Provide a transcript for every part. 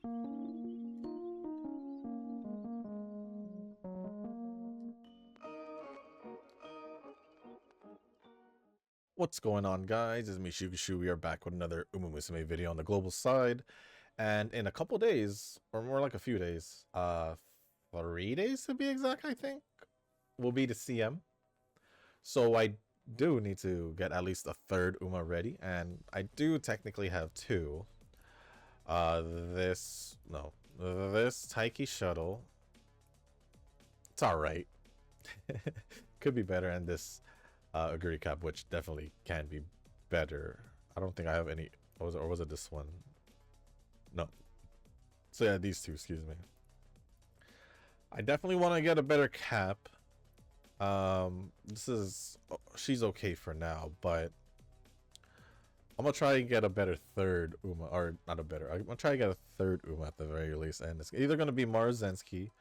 What's going on, guys? It's me, Shukushu. We are back with another UmaMusume video on the global side. And in a couple days, or more like a few days, 3 days to be exact, I think, will be the CM. So I do need to get at least a third Uma ready, and I do technically have two. This Taiki shuttle. It's alright. Could be better, and this Aguri cap, which definitely can be better. I don't think I have any. Or was it this one? No. So yeah, these two. Excuse me. I definitely want to get a better cap. She's okay for now, but I'm gonna try and get a better third Uma, or not a better. I'm gonna try and get a third Uma at the very least, and it's either gonna be Maruzensky,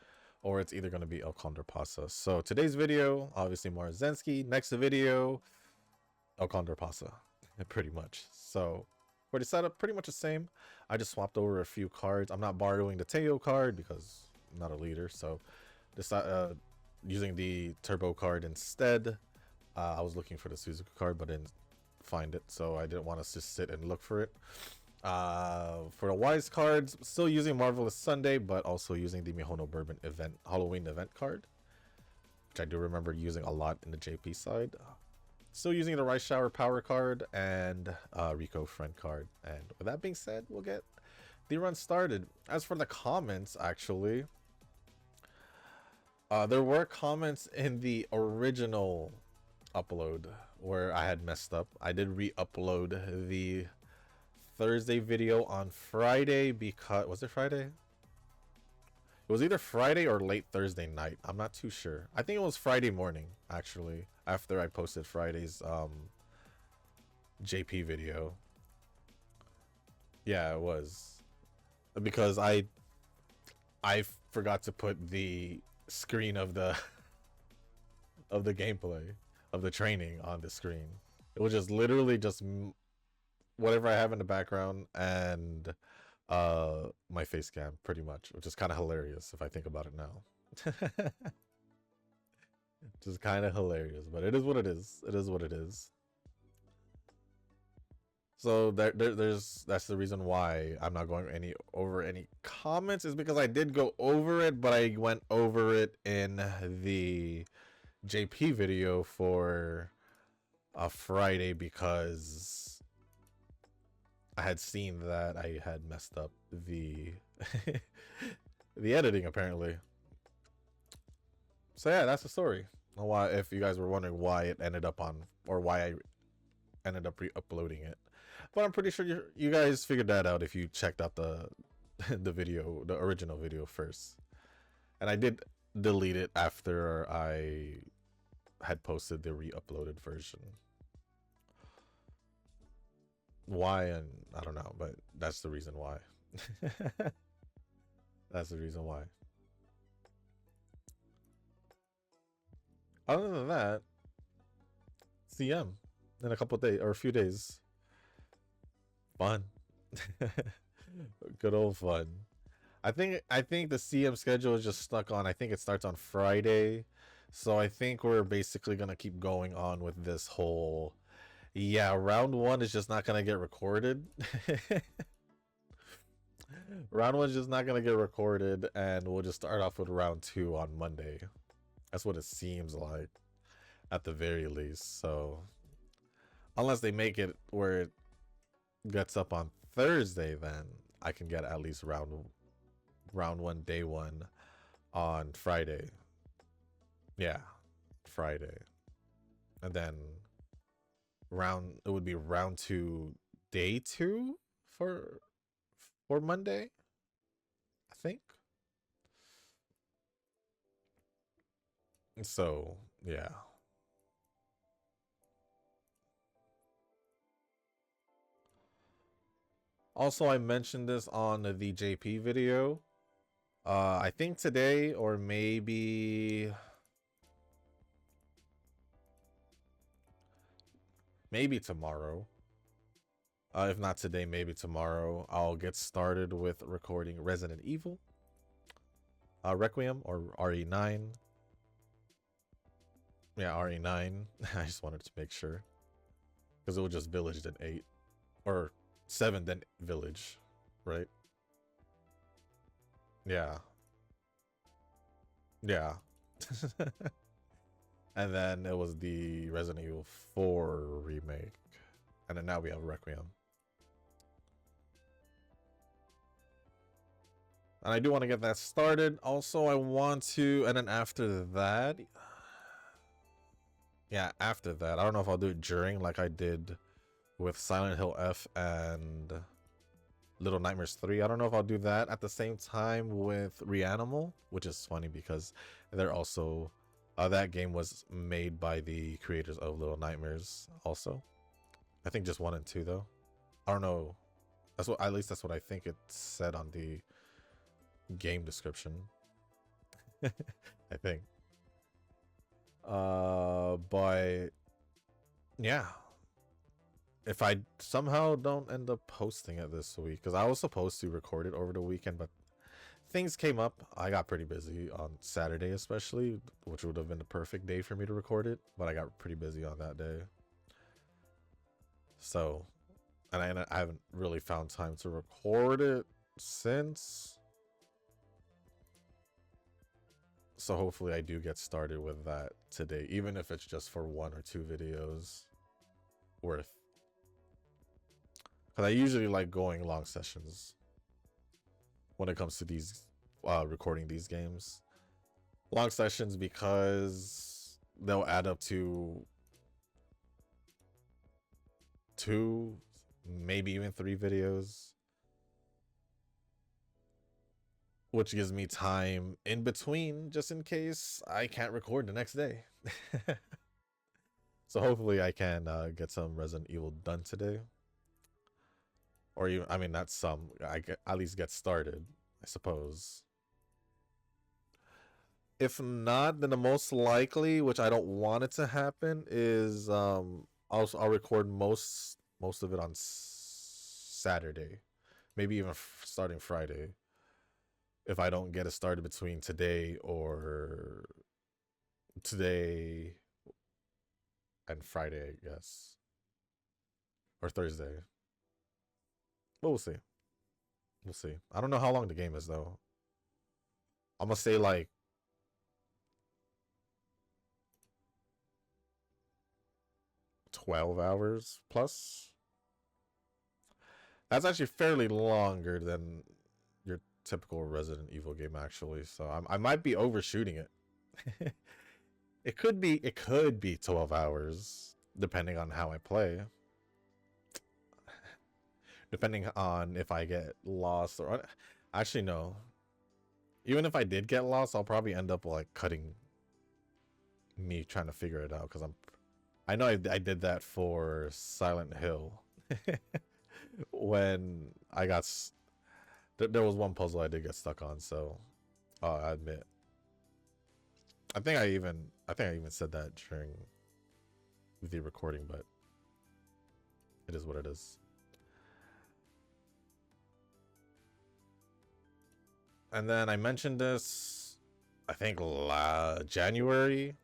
or it's either gonna be El Condorpasa. So today's video, obviously Maruzensky. Next video, El Condorpasa, pretty much. So for the setup, pretty much the same. I just swapped over a few cards. I'm not borrowing the Teo card because I'm not a leader, so using the turbo card instead. I was looking for the Suzuka card, but didn't find it, so I didn't want to just sit and look for it. For the Wise cards, still using Marvelous Sunday, but also using the Mihono Bourbon event Halloween event card, which I do remember using a lot in the JP side. Still using the Rice Shower Power card and Rico Friend card. And with that being said, we'll get the run started. As for the comments, actually, there were comments in the original upload where I had messed up. I did re-upload the Thursday video on Friday because... Was it Friday? It was either Friday or late Thursday night. I'm not too sure. I think it was Friday morning, actually, after I posted Friday's JP video. Yeah, it was. Because I forgot to put the screen of the gameplay of the training on the screen. It was just literally just whatever I have in the background and my face cam, pretty much, which is kind of hilarious if I think about it now. Just kind of hilarious, but it is what it is. It is what it is. So that's the reason why I'm not going over any comments, is because I did go over it, but I went over it in the JP video for a Friday because I had seen that I had messed up the the editing, apparently. So yeah, that's the story. Why, if you guys were wondering why it ended up on, or why I ended up re-uploading it, but I'm pretty sure you guys figured that out if you checked out the video, the original video first. And I did delete it after I had posted the re-uploaded version. Why? And I don't know, but that's the reason why. That's the reason why. Other than that, CM in a couple days or a few days. Fun. Good old fun. I think the CM schedule is just stuck on, I think it starts on Friday. So I think we're basically gonna keep going on with this whole, yeah, round one is just not gonna get recorded. Round one's just not gonna get recorded, and we'll just start off with round two on Monday. That's what it seems like, at the very least. So unless they make it where it gets up on Thursday, then I can get at least round one, day one on Friday. Yeah, Friday. And then it would be round two, day two for Monday, I think. So yeah. Also, I mentioned this on the JP video. I think today, or maybe tomorrow. If not today, maybe tomorrow. I'll get started with recording Resident Evil, Requiem, or RE9. Yeah, RE9. I just wanted to make sure, because it was just Village then 8, or 7 then Village, right? Yeah. Yeah. And then it was the Resident Evil 4 remake. And then now we have Requiem. And I do want to get that started. Also, I want to, and then after that, yeah, after that, I don't know if I'll do it during like I did with Silent Hill F and Little Nightmares 3. I don't know if I'll do that at the same time with Reanimal, which is funny because they're also, that game was made by the creators of Little Nightmares also. I think just 1 and 2 though. I don't know. That's what, at least that's what I think it said on the game description. I think. But yeah. If I somehow don't end up posting it this week, because I was supposed to record it over the weekend, but things came up. I got pretty busy on Saturday especially, which would have been the perfect day for me to record it, but I got pretty busy on that day. So, and I haven't really found time to record it since. So hopefully I do get started with that today, even if it's just for 1 or 2 videos worth. Because I usually like going long sessions when it comes to these, recording these games. Long sessions because they'll add up to 2, maybe even 3 videos, which gives me time in between just in case I can't record the next day. So hopefully I can get some Resident Evil done today, or even, I mean, not some, I get at least get started, I suppose. If not, then the most likely, which I don't want it to happen, is I'll record most of it on Saturday, maybe even starting Friday, if I don't get it started between today and Friday, I guess, or Thursday. But we'll see. We'll see. I don't know how long the game is though. I'm gonna say like 12 hours plus. That's actually fairly longer than your typical Resident Evil game, actually. So I might be overshooting it. It could be 12 hours, depending on how I play. Depending on if I get lost or actually no. Even if I did get lost, I'll probably end up like cutting me trying to figure it out, because I know I did that for Silent Hill. When I got there was one puzzle I did get stuck on, so I admit. I think I even said that during the recording, but it is what it is. And then I mentioned this, I think January.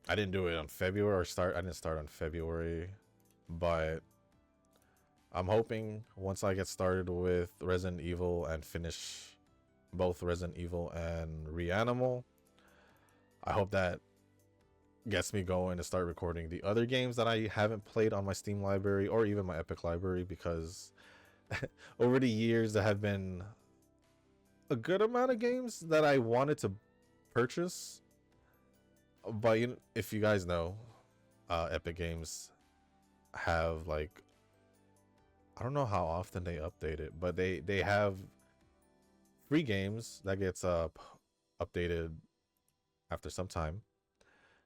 I didn't do it on February, I didn't start on February, but I'm hoping once I get started with Resident Evil and finish both Resident Evil and Reanimal, I hope that gets me going to start recording the other games that I haven't played on my Steam library or even my Epic library, because over the years there have been a good amount of games that I wanted to purchase, but if you guys know, Epic Games have like, I don't know how often they update it, but they have free games that gets updated after some time,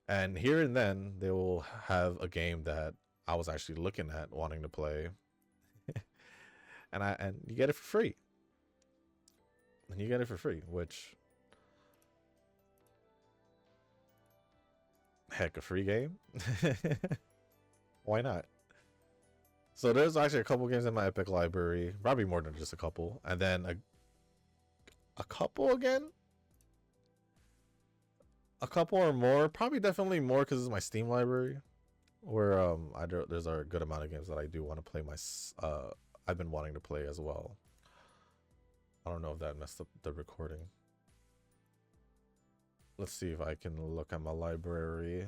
and here and then they will have a game that I was actually looking at wanting to play, and you get it for free. And you get it for free, which, heck, a free game? Why not? So there's actually a couple games in my Epic library, probably more than just a couple, and then a couple again, a couple or more, probably definitely more because it's my Steam library, where there's a good amount of games that I do want to play. I've been wanting to play as well. I don't know if that messed up the recording. Let's see if I can look at my library.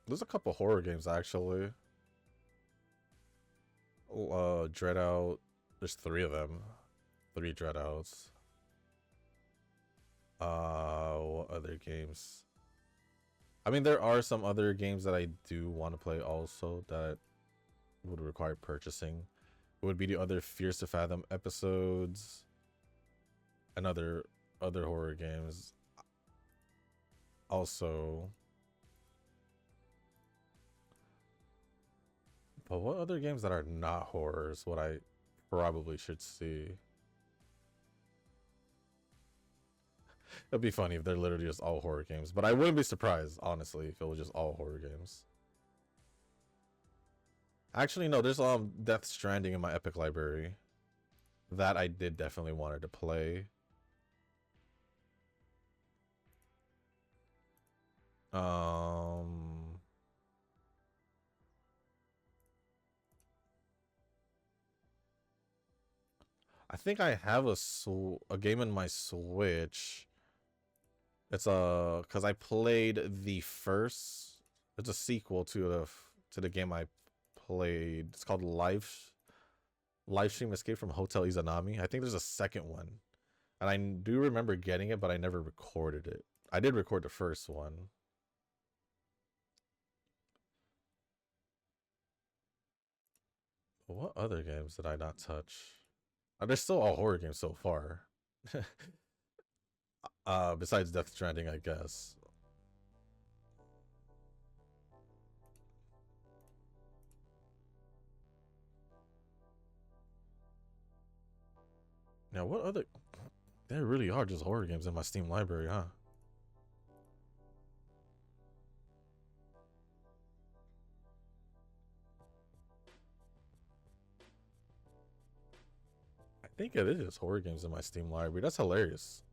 There's a couple horror games actually. Dread Out. There's 3 of them. 3 Dread Outs. What other games? I mean, there are some other games that I do want to play also that would require purchasing. It would be the other Fears to Fathom episodes and other horror games. Also, but what other games that are not horrors would I probably should see? It'd be funny if they're literally just all horror games, but I wouldn't be surprised, honestly, if it was just all horror games. Actually, no, there's Death Stranding in my Epic library that I did definitely wanted to play. I think I have a game in my Switch. It's because I played the first. It's a sequel to the game I played. It's called Livestream Escape from Hotel Izanami. I think there's a second one, and I do remember getting it, but I never recorded it. I did record the first one. What other games did I not touch? They're still all horror games so far. Besides Death Stranding, I guess. Now, what other? There really are just horror games in my Steam library, huh? I think it is horror games in my Steam library. That's hilarious.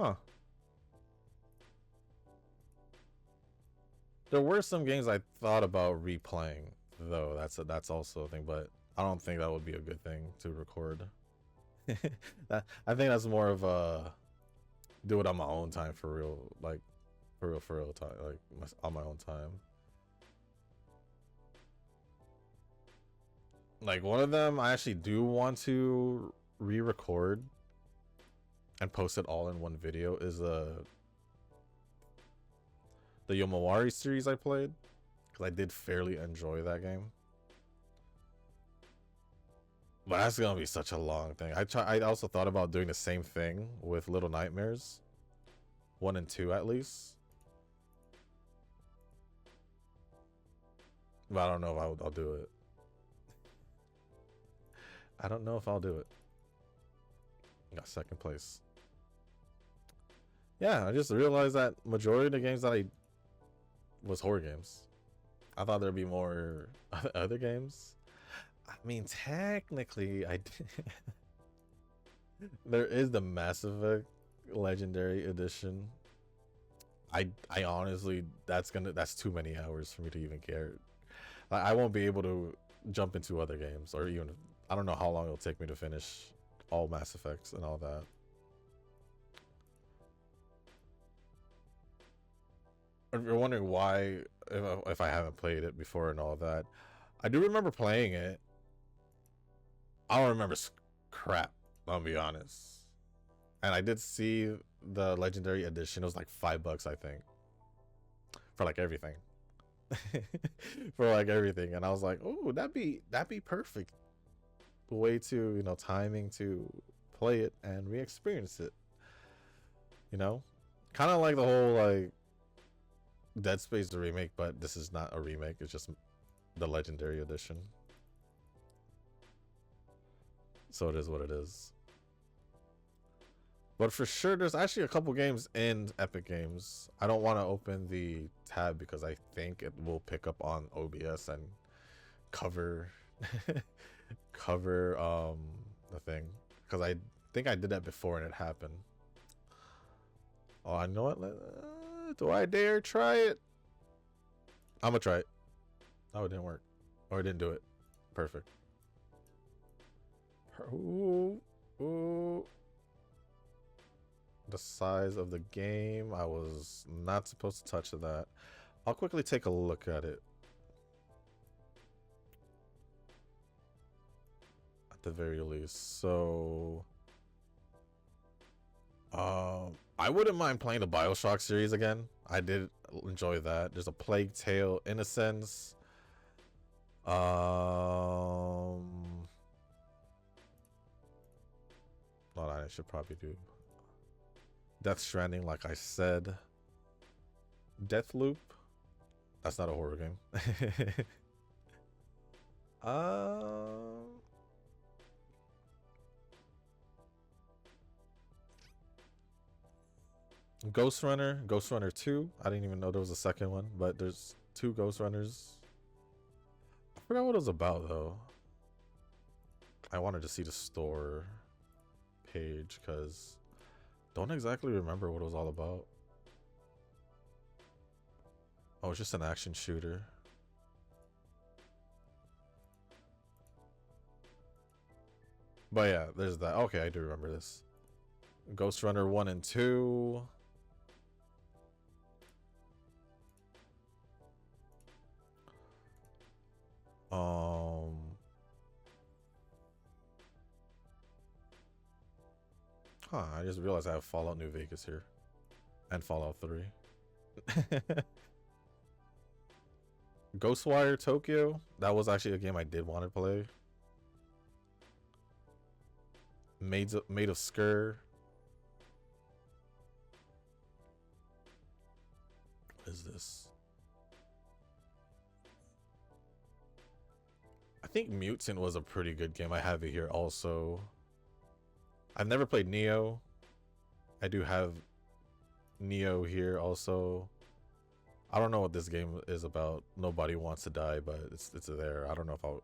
Huh. There were some games I thought about replaying, though. That's also a thing, but I don't think that would be a good thing to record. I think that's more of a do it on my own time for real, like for real time, like on my own time. Like one of them, I actually do want to re-record and post it all in one video. Is the Yomawari series I played, because I did fairly enjoy that game. But that's gonna be such a long thing. I also thought about doing the same thing with Little Nightmares 1 and 2 at least. But I don't know if I'll do it. I don't know if I'll do it. Got 2nd place. Yeah, I just realized that majority of the games that I was horror games. I thought there'd be more other games. I mean, technically, there is the Mass Effect Legendary Edition. I honestly, that's too many hours for me to even care. I won't be able to jump into other games, or even I don't know how long it'll take me to finish all Mass Effects and all that. If you're wondering why, if I haven't played it before and all that, I do remember playing it. I don't remember crap, I'll be honest. And I did see the Legendary Edition. It was like $5, I think, for like everything. For like everything, and I was like, "Oh, that'd be perfect way to timing to play it and re-experience it. You know, kind of like the whole like Dead Space the remake, but this is not a remake. It's just the Legendary Edition. So it is what it is. But for sure, there's actually a couple games in Epic Games. I don't want to open the tab because I think it will pick up on OBS and cover cover the thing, because I think I did that before and it happened. Oh, I know it. Do I dare try it? I'm gonna try it. Oh, it didn't work, or it didn't do it. Perfect. Ooh, ooh. The size of the game. I was not supposed to touch that. I'll quickly take a look at it. At the very least. So I wouldn't mind playing the BioShock series again. I did enjoy that. There's a Plague Tale: Innocence. Hold on, I should probably do Death Stranding, like I said. Deathloop. That's not a horror game. Ghost Runner 2. I didn't even know there was a second one, but there's 2 Ghost Runners. I forgot what it was about though. I wanted to see the store page because don't exactly remember what it was all about. Oh, it's just an action shooter. But yeah, there's that. Okay, I do remember this. Ghost Runner 1 and 2. I just realized I have Fallout New Vegas here. And Fallout 3. Ghostwire Tokyo. That was actually a game I did want to play. Made of Skur. What is this? I think Mutant was a pretty good game. I have it here also. I've never played Neo. I do have Neo here also. I don't know what this game is about. Nobody Wants to Die, but it's there. I don't know if I'll.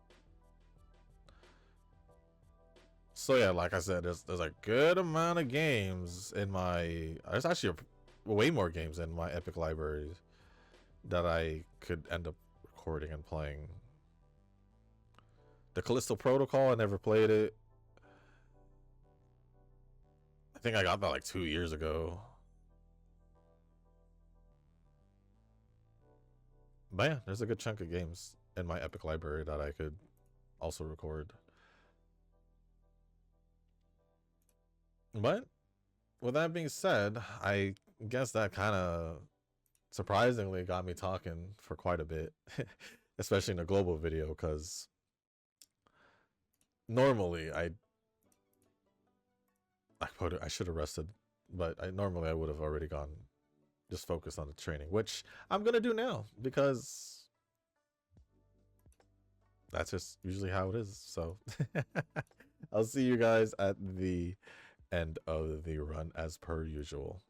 So yeah, like I said, there's a good amount of games in my. There's actually way more games in my Epic library that I could end up recording and playing. The Callisto Protocol, I never played it. I think I got that like 2 years ago. But yeah, there's a good chunk of games in my Epic library that I could also record. But with that being said, I guess that kind of surprisingly got me talking for quite a bit, especially in a global video, because normally I should have rested, but normally I would have already gone just focused on the training, which I'm gonna do now because that's just usually how it is. So I'll see you guys at the end of the run as per usual.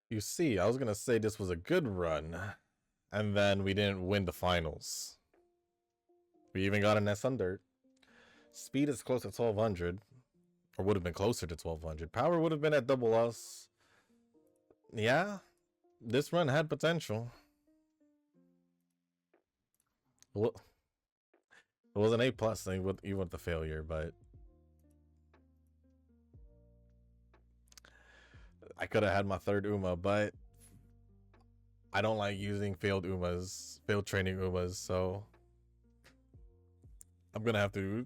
You see, I was gonna say this was a good run, and then we didn't win the finals. We even got an S on dirt. Speed is close to 1200, or would have been closer to 1200. Power would have been at double us. Yeah, this run had potential. Well, it was an A+ thing with even with the failure, but I could have had my third Uma, but I don't like using failed training Umas, so I'm gonna have to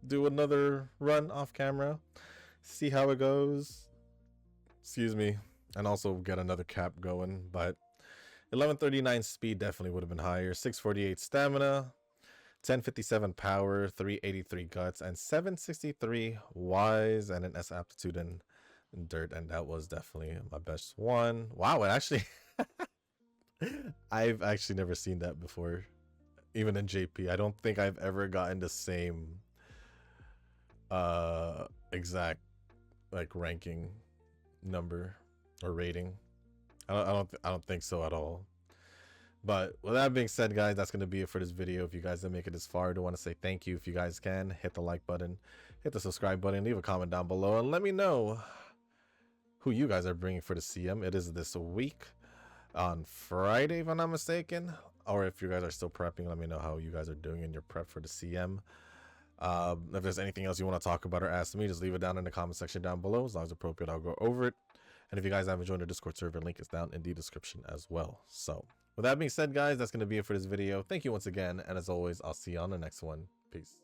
do another run off camera, see how it goes. Excuse me, and also get another cap going. But 1139 speed definitely would have been higher. 648 stamina, 1057 power, 383 guts, and 763 wise, and an S aptitude in dirt, and that was definitely my best one. Wow, it actually I've actually never seen that before, even in JP. I don't think I've ever gotten the same exact like ranking number or rating. I don't think so at all. But with that being said, guys, that's going to be it for this video. If you guys didn't make it this far, I do want to say thank you. If you guys can, hit the like button, hit the subscribe button, leave a comment down below, and let me know who you guys are bringing for the CM. It is this week on Friday, if I'm not mistaken. Or if you guys are still prepping, let me know how you guys are doing in your prep for the CM. If there's anything else you want to talk about or ask me, just leave it down in the comment section down below. As long as appropriate, I'll go over it. And if you guys haven't joined the Discord server, link is down in the description as well. So with that being said, guys, that's going to be it for this video. Thank you once again. And as always, I'll see you on the next one. Peace.